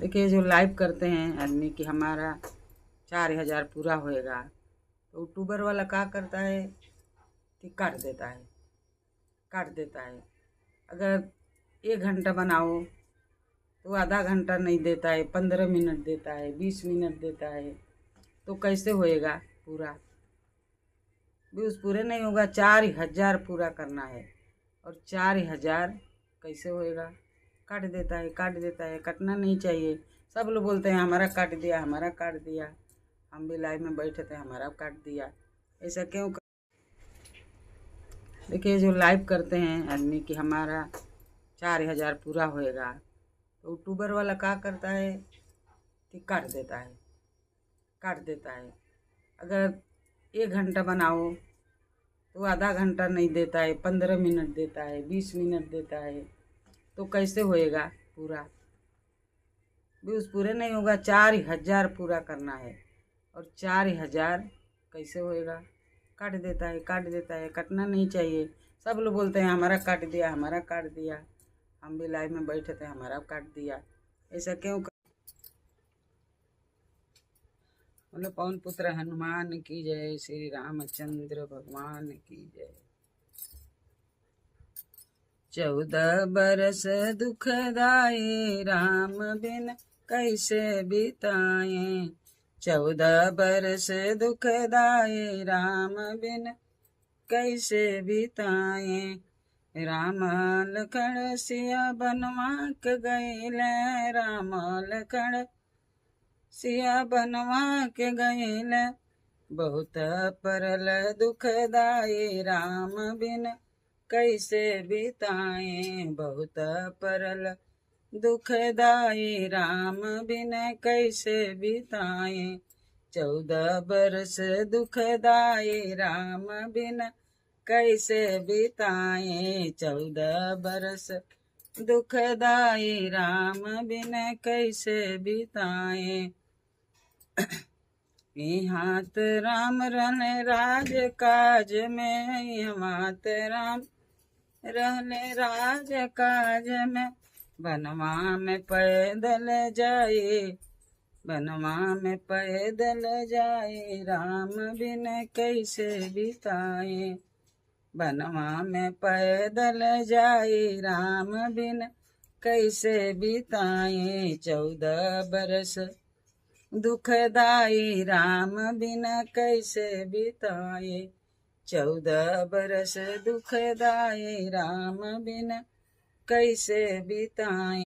देखिए, जो लाइव करते हैं आदमी कि हमारा 4,000 पूरा होएगा, तो यूट्यूबर वाला क्या करता है कि काट देता है। अगर 1 घंटा बनाओ तो आधा घंटा नहीं देता है, 15 मिनट देता है, 20 मिनट देता है, तो कैसे होएगा पूरा? व्यूज़ पूरे नहीं होगा। 4,000 पूरा करना है और 4,000 कैसे होएगा? काट देता है, कटना नहीं चाहिए। सब लोग बोलते हैं हमारा काट दिया, हमारा काट दिया। हम भी लाइव में बैठे थे, हमारा काट दिया। ऐसा क्यों देखिए, जो लाइव करते हैं आदमी कि हमारा 4,000 पूरा होएगा, तो यूट्यूबर वाला क्या करता है कि काट देता है। अगर 1 घंटा बनाओ तो आधा घंटा नहीं देता है, 15 मिनट देता है, 20 मिनट देता है, तो कैसे होएगा पूरा? व्यूज़ पूरे नहीं होगा। 4,000 पूरा करना है और 4,000 कैसे होएगा? काट देता है, कटना नहीं चाहिए। सब लोग बोलते हैं हमारा काट दिया, हमारा काट दिया। हम भी लाइव में बैठे थे, हमारा काट दिया। ऐसा क्यों बोले। पवन पुत्र हनुमान की जय, श्री रामचंद्र भगवान की जय। 14 बरस दुखदाए राम बिन कैसे बिताए। 14 बरस दुखदाए राम बिन कैसे बिताए। राम लखन सिया बनवा के गईल, राम लखन सिया बनवा के गईल। बहुत परल दुखदाई राम बिन कैसे बिताए। बहुत परल दुखदाई राम बिन कैसे बिताए। 14 बरस दुखदाई राम बिन कैसे बिताए। 14 बरस दुखदाई राम बिन कैसे बिताए। हाथ राम रहने राज काज में, हाथ राम रहने राज काज में। बनवा में पैदल जाए, बनवा में पैदल जाए राम बिन कैसे बिताए। बनवा में पैदल जाए राम बिन कैसे बिताए। 14 बरस दुखदाई राम बिना कैसे बिताए। 14 बरस दुखदाई राम बिना कैसे बिताए।